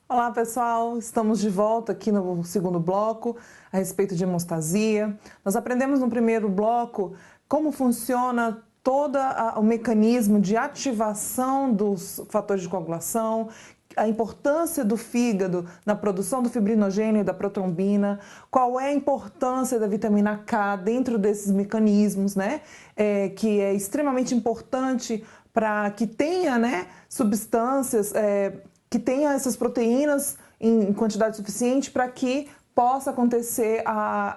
Olá pessoal, estamos de volta aqui no segundo bloco a respeito de hemostasia. Nós aprendemos no primeiro bloco como funciona todo o mecanismo de ativação dos fatores de coagulação, a importância do fígado na produção do fibrinogênio e da protrombina, qual é a importância da vitamina K dentro desses mecanismos, né? Que é extremamente importante para que tenha, né, substâncias, que tenha essas proteínas em quantidade suficiente para que possa acontecer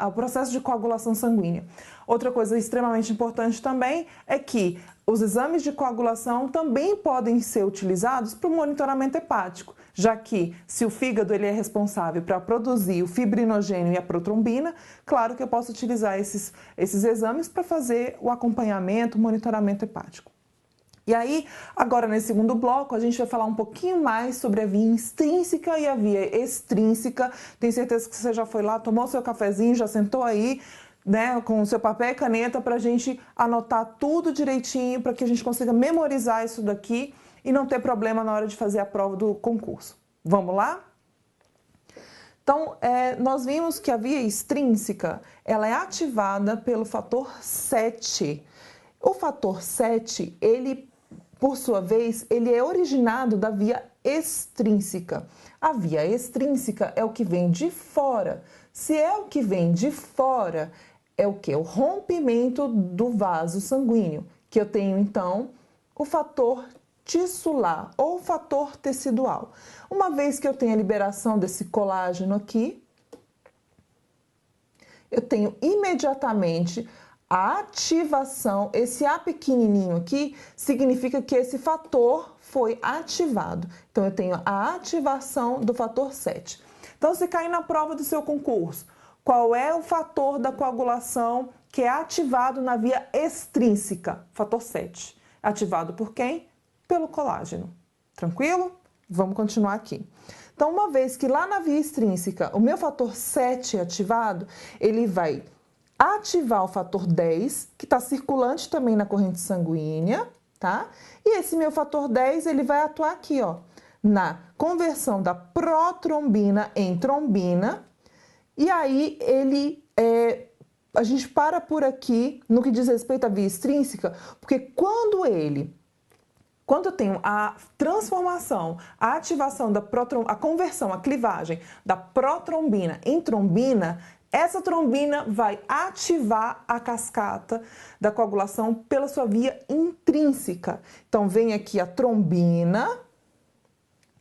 o processo de coagulação sanguínea. Outra coisa extremamente importante também é que os exames de coagulação também podem ser utilizados para o monitoramento hepático, já que se o fígado ele é responsável para produzir o fibrinogênio e a protrombina, claro que eu posso utilizar esses exames para fazer o acompanhamento, o monitoramento hepático. E aí, agora nesse segundo bloco, a gente vai falar um pouquinho mais sobre a via intrínseca e a via extrínseca. Tenho certeza que você já foi lá, tomou seu cafezinho, já sentou aí, né, com o seu papel e caneta para a gente anotar tudo direitinho, para que a gente consiga memorizar isso daqui e não ter problema na hora de fazer a prova do concurso. Vamos lá? Então, nós vimos que a via extrínseca, ela é ativada pelo fator 7. O fator 7, ele por sua vez, ele é originado da via extrínseca. A via extrínseca é o que vem de fora. Se é o que vem de fora, é o que? O rompimento do vaso sanguíneo, que eu tenho então o fator tissular ou fator tecidual. Uma vez que eu tenho a liberação desse colágeno aqui, eu tenho imediatamente a ativação, esse A pequenininho aqui, significa que esse fator foi ativado. Então, eu tenho a ativação do fator 7. Então, se cair na prova do seu concurso, qual é o fator da coagulação que é ativado na via extrínseca? Fator 7. Ativado por quem? Pelo colágeno. Tranquilo? Vamos continuar aqui. Então, uma vez que lá na via extrínseca o meu fator 7 é ativado, ele vai ativar o fator 10, que está circulante também na corrente sanguínea, tá? E esse meu fator 10, ele vai atuar aqui, ó, na conversão da protrombina em trombina. E aí, a gente para por aqui no que diz respeito à via extrínseca, porque quando eu tenho a transformação, a ativação a conversão, a clivagem da protrombina em trombina, essa trombina vai ativar a cascata da coagulação pela sua via intrínseca. Então, vem aqui a trombina,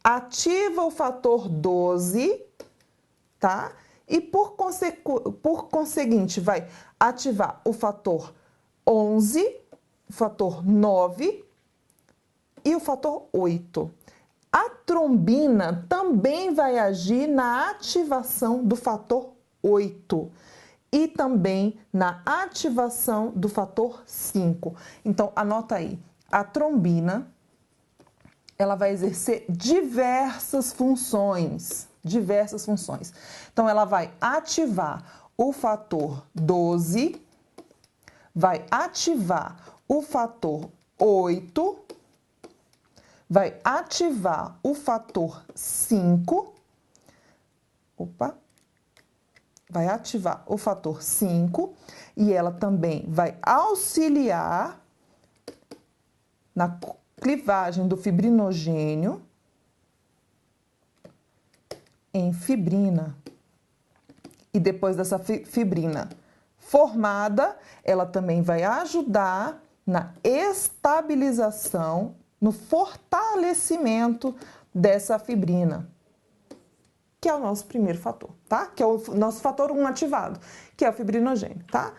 ativa o fator 12, tá? E por conseguinte, vai ativar o fator 11, o fator 9 e o fator 8. A trombina também vai agir na ativação do fator 8 e também na ativação do fator 5. Então, anota aí, a trombina, ela vai exercer diversas funções. Então, ela vai ativar o fator 12, vai ativar o fator 8, vai ativar o fator 5, vai ativar o fator 5 e ela também vai auxiliar na clivagem do fibrinogênio em fibrina. E depois dessa fibrina formada, ela também vai ajudar na estabilização, no fortalecimento dessa fibrina, que é o nosso primeiro fator, tá? Que é o nosso fator 1 ativado, que é o fibrinogênio, tá?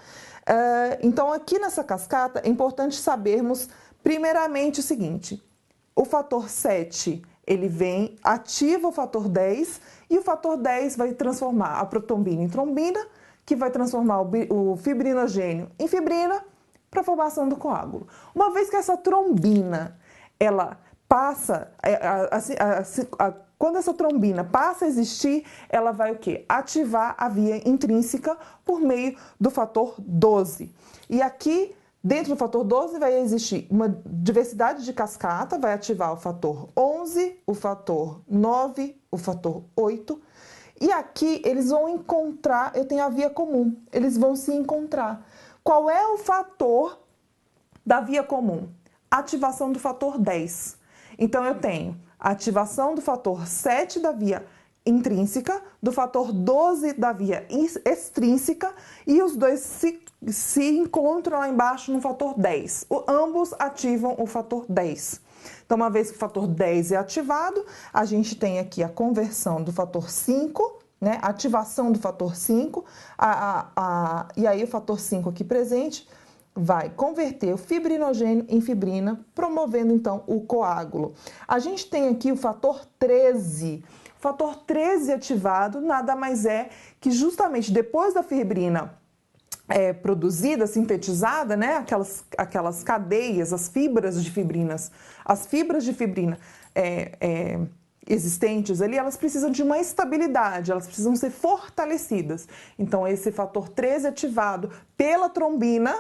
Então, aqui nessa cascata, é importante sabermos, primeiramente, o seguinte: o fator 7, ele vem, ativa o fator 10, e o fator 10 vai transformar a protrombina em trombina, que vai transformar o fibrinogênio em fibrina, para a formação do coágulo. Uma vez que essa trombina, ela passa, quando essa trombina passa a existir, ela vai o quê? Ativar a via intrínseca por meio do fator 12. E aqui Dentro do fator 12 vai existir uma diversidade de cascata, vai ativar o fator 11, o fator 9, o fator 8. E aqui eles vão encontrar, eu tenho a via comum, eles vão se encontrar. Qual é o fator da via comum? Ativação do fator 10. Então, eu tenho a ativação do fator 7 da via intrínseca, do fator 12 da via extrínseca, e os dois se encontram lá embaixo no fator 10. Ambos ativam o fator 10. Então, uma vez que o fator 10 é ativado, a gente tem aqui a conversão do fator 5, né? Ativação do fator 5, e aí o fator 5 aqui presente vai converter o fibrinogênio em fibrina, promovendo então o coágulo. A gente tem aqui o fator 13. O fator 13 ativado nada mais é que justamente depois da fibrina produzida, sintetizada, né? Aquelas cadeias, as fibras de fibrina existentes ali, elas precisam de uma estabilidade, elas precisam ser fortalecidas. Então, esse fator 13 ativado pela trombina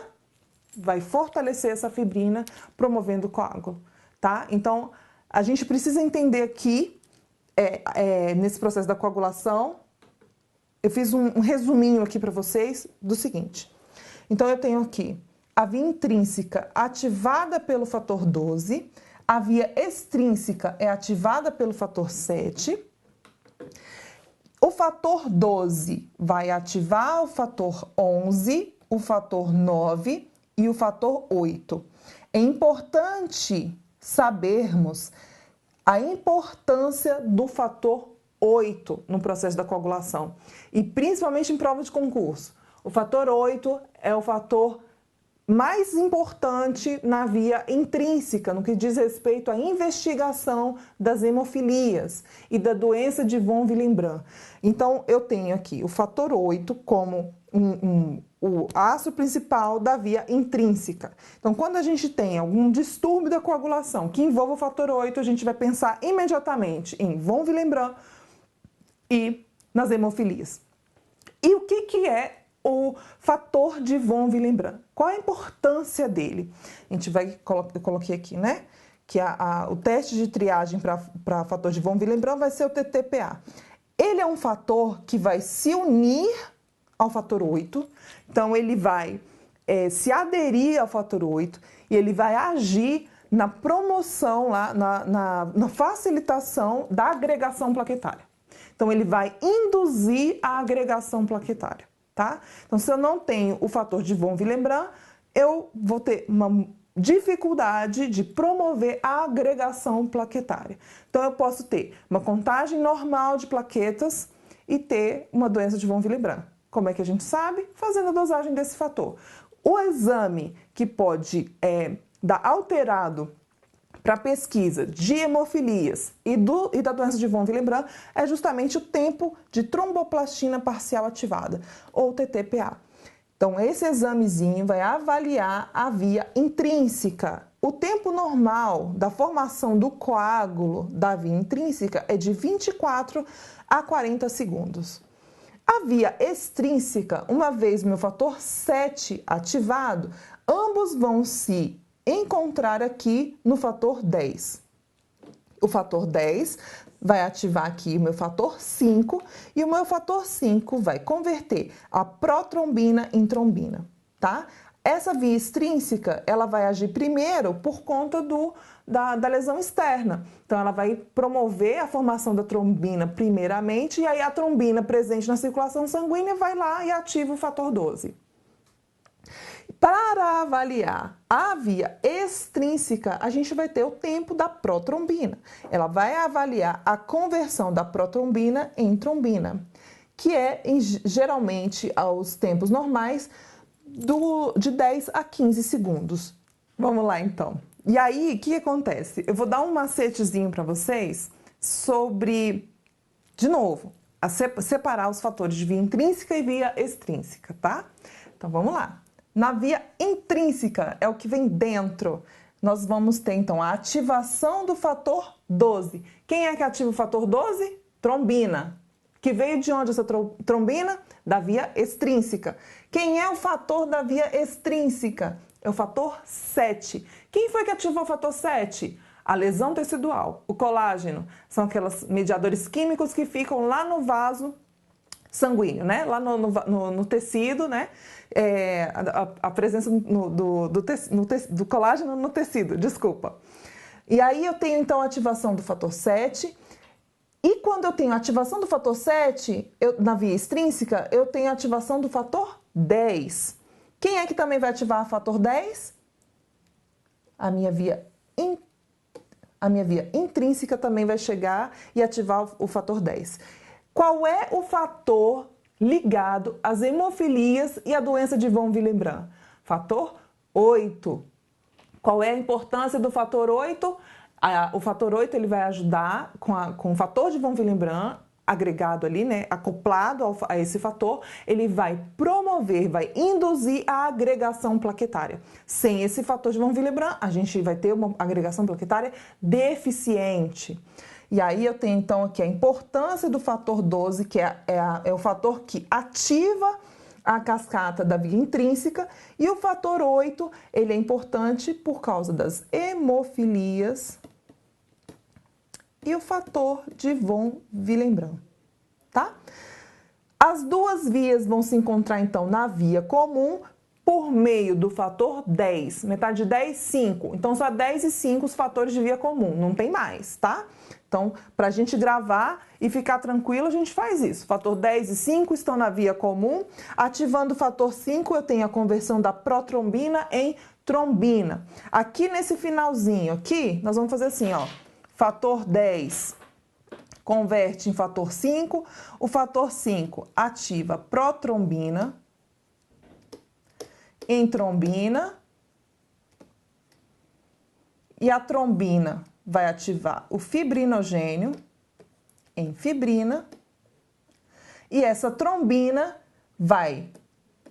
vai fortalecer essa fibrina, promovendo o coágulo, tá? Então, a gente precisa entender aqui, nesse processo da coagulação, eu fiz um resuminho aqui para vocês do seguinte. Então, eu tenho aqui a via intrínseca ativada pelo fator 12, a via extrínseca é ativada pelo fator 7, o fator 12 vai ativar o fator 11, o fator 9 e o fator 8. É importante sabermos a importância do fator 8 no processo da coagulação, e principalmente em prova de concurso. O fator 8 é o fator mais importante na via intrínseca, no que diz respeito à investigação das hemofilias e da doença de von Willebrand. Então, eu tenho aqui o fator 8 como o ácido principal da via intrínseca. Então, quando a gente tem algum distúrbio da coagulação que envolva o fator 8, a gente vai pensar imediatamente em von Willebrand e nas hemofilias. E o que é o fator de von Willebrand? Qual a importância dele? A gente vai, eu coloquei aqui, né? Que o teste de triagem para fator de von Willebrand vai ser o TTPA. Ele é um fator que vai se unir ao fator 8, então ele vai se aderir ao fator 8 e ele vai agir na promoção, lá, na facilitação da agregação plaquetária. Então, ele vai induzir a agregação plaquetária, tá? Então, se eu não tenho o fator de von Willebrand, eu vou ter uma dificuldade de promover a agregação plaquetária. Então, eu posso ter uma contagem normal de plaquetas e ter uma doença de von Willebrand. Como é que a gente sabe? Fazendo a dosagem desse fator. O exame que pode dar alterado para pesquisa de hemofilias e da doença de von Willebrand é justamente o tempo de tromboplastina parcial ativada, ou TTPA. Então, esse examezinho vai avaliar a via intrínseca. O tempo normal da formação do coágulo da via intrínseca é de 24 a 40 segundos. A via extrínseca, uma vez meu fator 7 ativado, ambos vão se encontrar aqui no fator 10. O fator 10 vai ativar aqui o meu fator 5 e o meu fator 5 vai converter a protrombina em trombina, tá? Essa via extrínseca, ela vai agir primeiro por conta da lesão externa. Então, ela vai promover a formação da trombina primeiramente, e aí a trombina presente na circulação sanguínea vai lá e ativa o fator 12. Para avaliar a via extrínseca, a gente vai ter o tempo da protrombina. Ela vai avaliar a conversão da protrombina em trombina, que é geralmente aos tempos normais de 10 a 15 segundos. Vamos lá, então. E aí, o que acontece? Eu vou dar um macetezinho para vocês sobre, de novo, separar os fatores de via intrínseca e via extrínseca, tá? Então, vamos lá. Na via intrínseca, é o que vem dentro. Nós vamos ter, então, a ativação do fator 12. Quem é que ativa o fator 12? Trombina. Que veio de onde essa trombina? Da via extrínseca. Quem é o fator da via extrínseca? É o fator 7. Quem foi que ativou o fator 7? A lesão tecidual. O colágeno são aqueles mediadores químicos que ficam lá no vaso sanguíneo, né? Lá no tecido, né? A presença do colágeno no tecido, desculpa. E aí eu tenho então a ativação do fator 7. E quando eu tenho a ativação do fator 7, na via extrínseca, eu tenho a ativação do fator 10. Quem é que também vai ativar o fator 10? A minha via intrínseca também vai chegar e ativar o fator 10. Qual é o fator ligado às hemofilias e à doença de von Willebrand? Fator 8. Qual é a importância do fator 8? O fator 8 ele vai ajudar com o fator de von Willebrand agregado ali, né, acoplado a esse fator, ele vai promover, vai induzir a agregação plaquetária. Sem esse fator de von Willebrand, a gente vai ter uma agregação plaquetária deficiente. E aí eu tenho então aqui a importância do fator 12, que é o fator que ativa a cascata da via intrínseca, e o fator 8, ele é importante por causa das hemofilias e o fator de von Willebrand, tá? As duas vias vão se encontrar, então, na via comum por meio do fator 10. Metade de 10, 5. Então, só 10 e 5 os fatores de via comum, não tem mais, tá? Então, para a gente gravar e ficar tranquilo, a gente faz isso. Fator 10 e 5 estão na via comum. Ativando o fator 5, eu tenho a conversão da protrombina em trombina. Aqui nesse finalzinho aqui, nós vamos fazer assim, ó. Fator 10 converte em fator 5, o fator 5 ativa protrombina em trombina e a trombina vai ativar o fibrinogênio em fibrina e essa trombina vai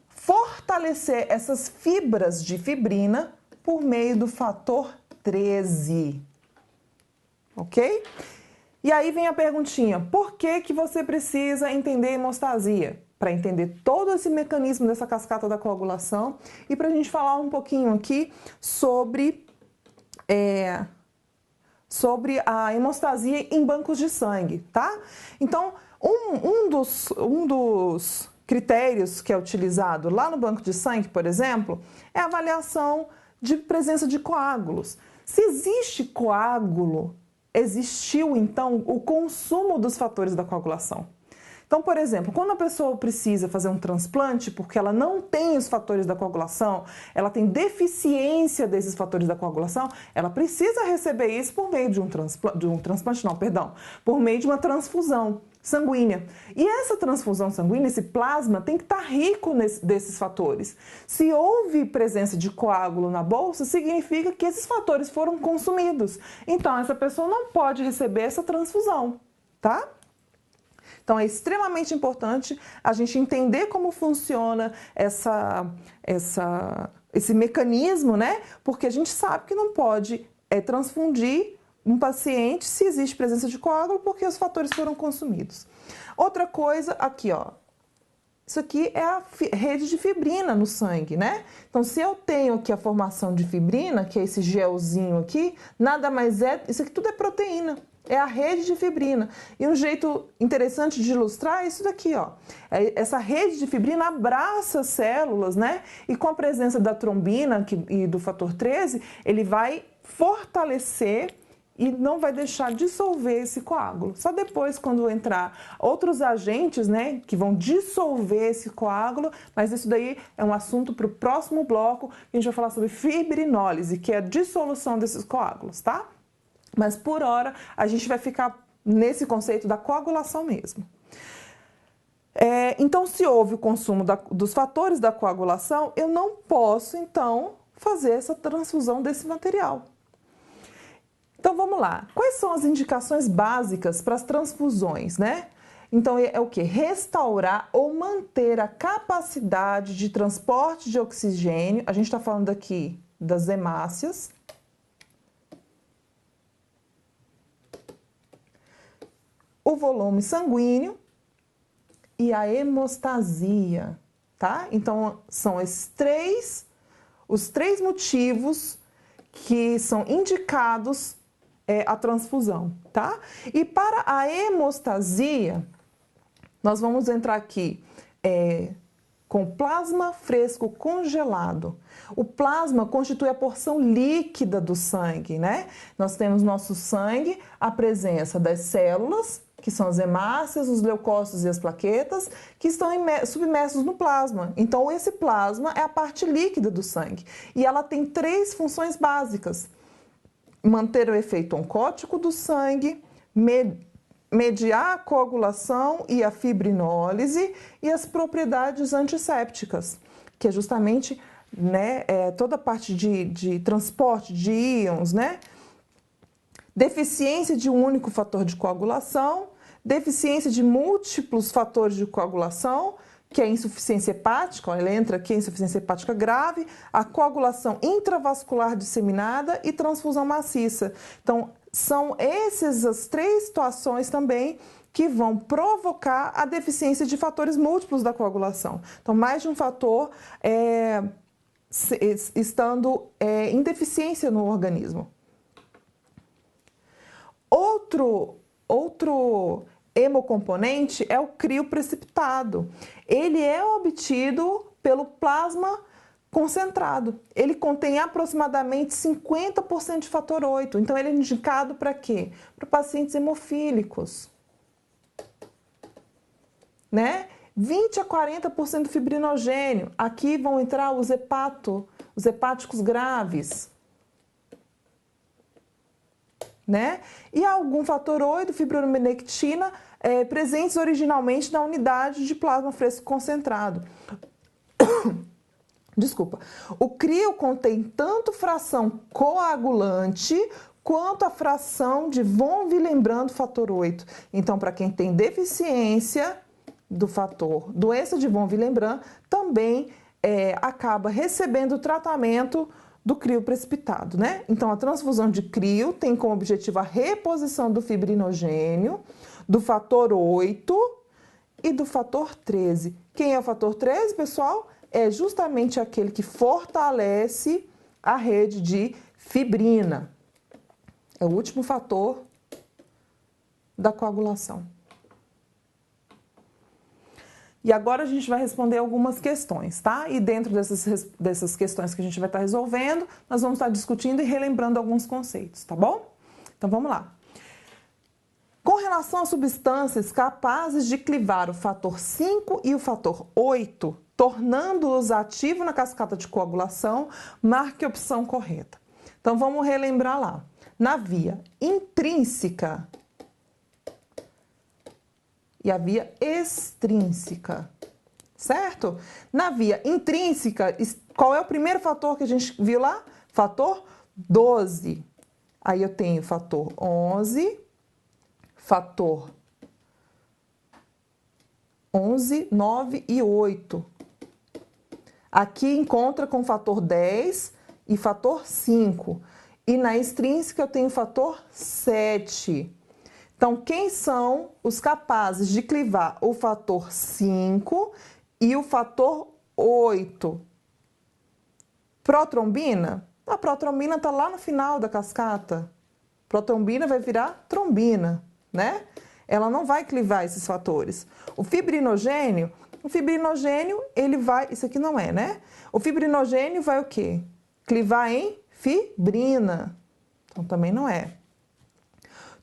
fortalecer essas fibras de fibrina por meio do fator 13. Ok? E aí vem a perguntinha, por que você precisa entender hemostasia? Para entender todo esse mecanismo dessa cascata da coagulação e para a gente falar um pouquinho aqui sobre a hemostasia em bancos de sangue, tá? Então, um dos critérios que é utilizado lá no banco de sangue, por exemplo, é a avaliação de presença de coágulos. Se existe coágulo, existiu, então, o consumo dos fatores da coagulação. Então, por exemplo, quando a pessoa precisa fazer um transplante porque ela não tem os fatores da coagulação, ela tem deficiência desses fatores da coagulação, ela precisa receber isso por meio por meio de uma transfusão sanguínea. E essa transfusão sanguínea, esse plasma, tem que estar rico desses fatores. Se houve presença de coágulo na bolsa, significa que esses fatores foram consumidos. Então, essa pessoa não pode receber essa transfusão, tá? Então, é extremamente importante a gente entender como funciona esse mecanismo, né? Porque a gente sabe que não pode transfundir um paciente se existe presença de coágulo porque os fatores foram consumidos. Outra coisa, aqui, ó. Isso aqui é a rede de fibrina no sangue, né? Então, se eu tenho aqui a formação de fibrina, que é esse gelzinho aqui, nada mais é... Isso aqui tudo é proteína. É a rede de fibrina. E um jeito interessante de ilustrar é isso daqui, ó. Essa rede de fibrina abraça as células, né? E com a presença da trombina e do fator 13, ele vai fortalecer e não vai deixar dissolver esse coágulo. Só depois, quando entrar outros agentes, né, que vão dissolver esse coágulo, mas isso daí é um assunto para o próximo bloco, que a gente vai falar sobre fibrinólise, que é a dissolução desses coágulos, tá? Mas, por hora, a gente vai ficar nesse conceito da coagulação mesmo. Então, se houve o consumo dos fatores da coagulação, eu não posso, então, fazer essa transfusão desse material. Então, vamos lá. Quais são as indicações básicas para as transfusões, né? Então, é o quê? Restaurar ou manter a capacidade de transporte de oxigênio. A gente está falando aqui das hemácias. O volume sanguíneo e a hemostasia, tá? Então, são esses três os 3 motivos que são indicados a transfusão, tá? E para a hemostasia, nós vamos entrar aqui com plasma fresco congelado. O plasma constitui a porção líquida do sangue, né? Nós temos no nosso sangue a presença das células, que são as hemácias, os leucócitos e as plaquetas, que estão submersos no plasma. Então, esse plasma é a parte líquida do sangue. E ela tem 3 funções básicas: manter o efeito oncótico do sangue, mediar a coagulação e a fibrinólise e as propriedades antissépticas, que é justamente, né, toda a parte de transporte de íons, né? Deficiência de um único fator de coagulação, deficiência de múltiplos fatores de coagulação, que é a insuficiência hepática, ela entra aqui, a insuficiência hepática grave, a coagulação intravascular disseminada e transfusão maciça. Então, são essas as 3 situações também que vão provocar a deficiência de fatores múltiplos da coagulação. Então, mais de um fator estando em deficiência no organismo. Outro hemocomponente é o crioprecipitado. Ele é obtido pelo plasma concentrado. Ele contém aproximadamente 50% de fator 8. Então, ele é indicado para quê? Para pacientes hemofílicos, né? 20 a 40% do fibrinogênio. Aqui vão entrar os hepáticos graves, né? E algum fator 8, fibronectina, presentes originalmente na unidade de plasma fresco concentrado. Desculpa. O crio contém tanto fração coagulante quanto a fração de von Willebrand fator 8. Então, para quem tem deficiência do fator doença de von Willebrand, também acaba recebendo o tratamento do crio precipitado, né? Então, a transfusão de crio tem como objetivo a reposição do fibrinogênio, do fator 8 e do fator 13. Quem é o fator 13, pessoal? É justamente aquele que fortalece a rede de fibrina. É o último fator da coagulação. E agora a gente vai responder algumas questões, tá? E dentro dessas questões que a gente vai estar resolvendo, nós vamos estar discutindo e relembrando alguns conceitos, tá bom? Então vamos lá. Com relação a substâncias capazes de clivar o fator 5 e o fator 8, tornando-os ativos na cascata de coagulação, marque a opção correta. Então vamos relembrar lá. Na via intrínseca e a via extrínseca, certo? Na via intrínseca, qual é o primeiro fator que a gente viu lá? Fator 12. Aí eu tenho fator 11, fator 11, 9 e 8. Aqui encontra com fator 10 e fator 5. E na extrínseca eu tenho fator 7. Então, quem são os capazes de clivar o fator 5 e o fator 8? Protrombina? A protrombina está lá no final da cascata. Protrombina vai virar trombina, né? Ela não vai clivar esses fatores. O fibrinogênio, ele vai... Isso aqui não é, né? O fibrinogênio vai o quê? Clivar em fibrina. Então, também não é.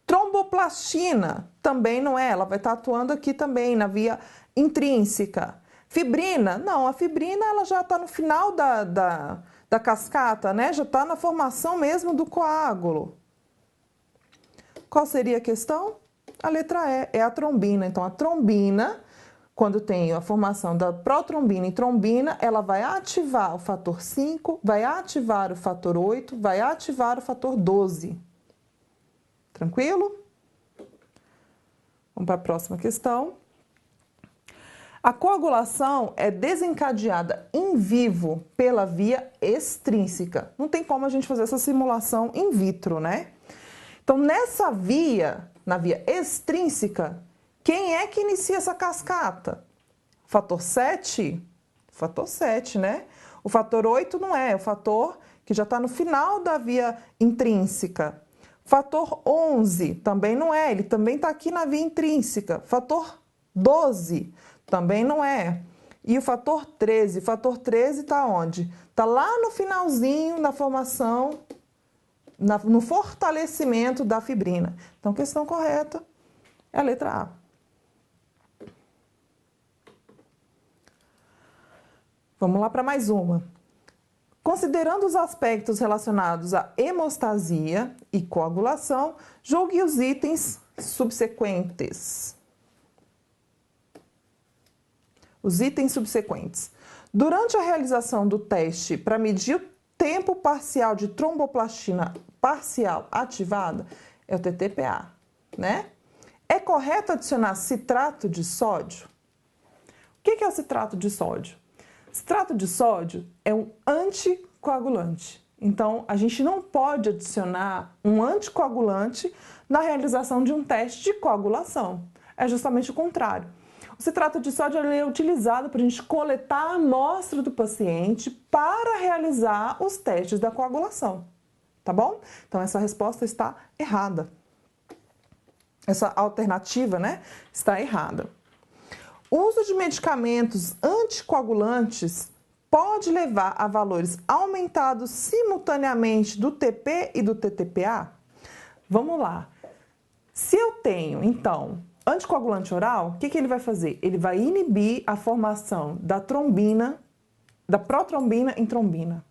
Tromboplastina também não é, ela vai estar atuando aqui também na via intrínseca. Fibrina, não, a fibrina ela já está no final da cascata, né? Já está na formação mesmo do coágulo. Qual seria a questão? A letra E, é a trombina. Então, a trombina, quando tem a formação da protrombina e trombina, ela vai ativar o fator 5, vai ativar o fator 8, vai ativar o fator 12. Tranquilo? Vamos para a próxima questão. A coagulação é desencadeada em vivo pela via extrínseca. Não tem como a gente fazer essa simulação in vitro, né? Então, nessa via, na via extrínseca, quem é que inicia essa cascata? Fator 7? Fator 7, né? O fator 8 não é o fator que já está no final da via intrínseca. Fator 11 também não é, ele também está aqui na via intrínseca. Fator 12 também não é. E o fator 13 está onde? Está lá no finalzinho da formação, no fortalecimento da fibrina. Então, a questão correta é a letra A. Vamos lá para mais uma. Considerando os aspectos relacionados à hemostasia e coagulação, julgue os itens subsequentes. Os itens subsequentes. Durante a realização do teste para medir o tempo parcial de tromboplastina parcial ativada, é o TTPA, né? É correto adicionar citrato de sódio? O que é o citrato de sódio? Citrato de sódio é um anticoagulante. Então, a gente não pode adicionar um anticoagulante na realização de um teste de coagulação. É justamente o contrário. O citrato de sódio ele é utilizado para a gente coletar a amostra do paciente para realizar os testes da coagulação. Tá bom? Então, essa resposta está errada. Essa alternativa, né, está errada. O uso de medicamentos anticoagulantes pode levar a valores aumentados simultaneamente do TP e do TTPA? Vamos lá. Se eu tenho, então, anticoagulante oral, o que ele vai fazer? Ele vai inibir a formação da trombina, da protrombina em trombina.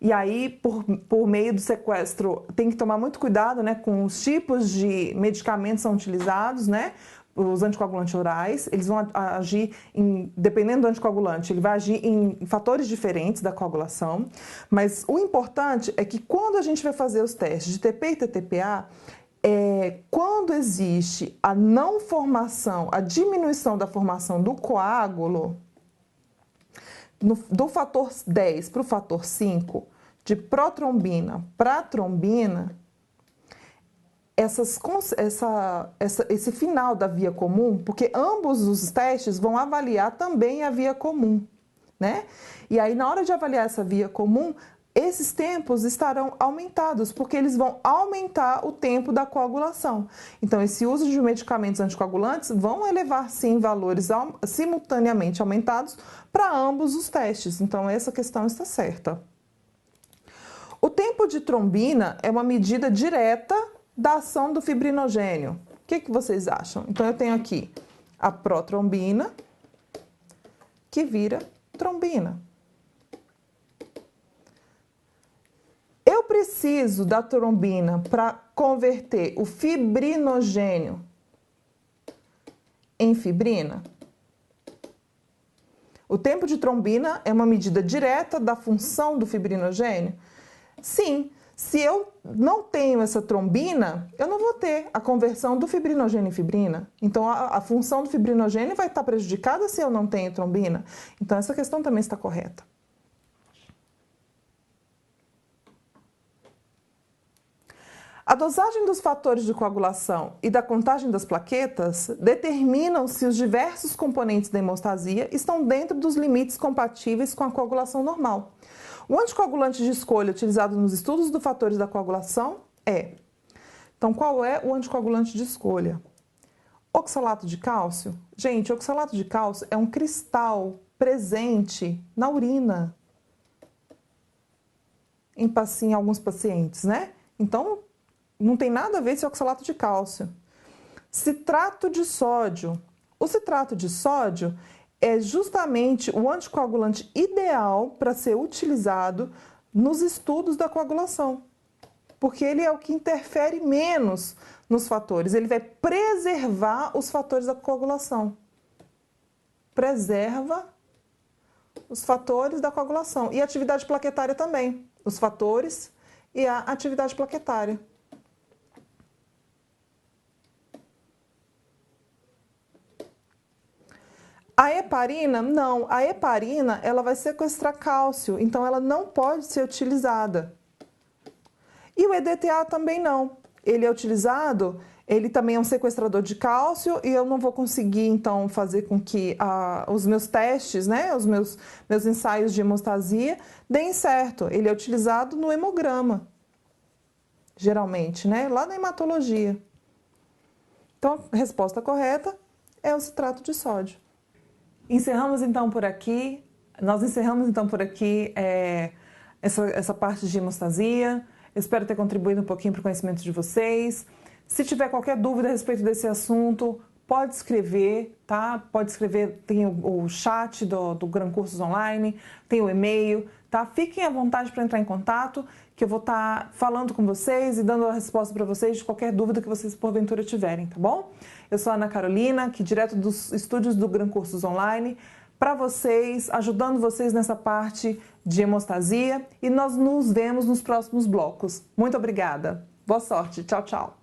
E aí, por meio do sequestro, tem que tomar muito cuidado, né, com os tipos de medicamentos que são utilizados, né? Os anticoagulantes orais, eles vão agir, dependendo do anticoagulante, ele vai agir em fatores diferentes da coagulação, mas o importante é que quando a gente vai fazer os testes de TP e TTPA, quando existe a não formação, a diminuição da formação do coágulo, do fator 10 para o fator 5, de protrombina para trombina, esse final da via comum, porque ambos os testes vão avaliar também a via comum, né? E aí, na hora de avaliar essa via comum, esses tempos estarão aumentados, porque eles vão aumentar o tempo da coagulação. Então, esse uso de medicamentos anticoagulantes vão elevar, sim, valores simultaneamente aumentados para ambos os testes. Então, essa questão está certa. O tempo de trombina é uma medida direta da ação do fibrinogênio. O que vocês acham? Então, eu tenho aqui a protrombina, que vira trombina. Eu preciso da trombina para converter o fibrinogênio em fibrina? O tempo de trombina é uma medida direta da função do fibrinogênio? Sim. Se eu não tenho essa trombina, eu não vou ter a conversão do fibrinogênio em fibrina. Então, a função do fibrinogênio vai estar prejudicada se eu não tenho trombina. Então, essa questão também está correta. A dosagem dos fatores de coagulação e da contagem das plaquetas determinam se os diversos componentes da hemostasia estão dentro dos limites compatíveis com a coagulação normal. O anticoagulante de escolha utilizado nos estudos dos fatores da coagulação é... Então, qual é o anticoagulante de escolha? Oxalato de cálcio? Gente, oxalato de cálcio é um cristal presente na urina em alguns pacientes, né? Então, não tem nada a ver esse oxalato de cálcio. Citrato de sódio. O citrato de sódio é justamente o anticoagulante ideal para ser utilizado nos estudos da coagulação, porque ele é o que interfere menos nos fatores, ele vai preservar os fatores da coagulação. Preserva os fatores da coagulação e a atividade plaquetária também, os fatores e a atividade plaquetária. A heparina, não. A heparina, ela vai sequestrar cálcio, então ela não pode ser utilizada. E o EDTA também não. Ele é utilizado Ele também é um sequestrador de cálcio e eu não vou conseguir, então, fazer com que os meus testes, né, os meus ensaios de hemostasia deem certo. Ele é utilizado no hemograma, geralmente, né, lá na hematologia. Então, a resposta correta é o citrato de sódio. Encerramos, então, por aqui. Nós encerramos, então, por aqui essa parte de hemostasia. Eu espero ter contribuído um pouquinho para o conhecimento de vocês. Se tiver qualquer dúvida a respeito desse assunto, pode escrever, tá? Pode escrever, tem o chat do Gran Cursos Online, tem o e-mail, tá? Fiquem à vontade para entrar em contato, que eu vou estar falando com vocês e dando a resposta para vocês de qualquer dúvida que vocês porventura tiverem, tá bom? Eu sou a Ana Carolina, aqui direto dos estúdios do Gran Cursos Online, para vocês, ajudando vocês nessa parte de hemostasia, e nós nos vemos nos próximos blocos. Muito obrigada. Boa sorte. Tchau, tchau.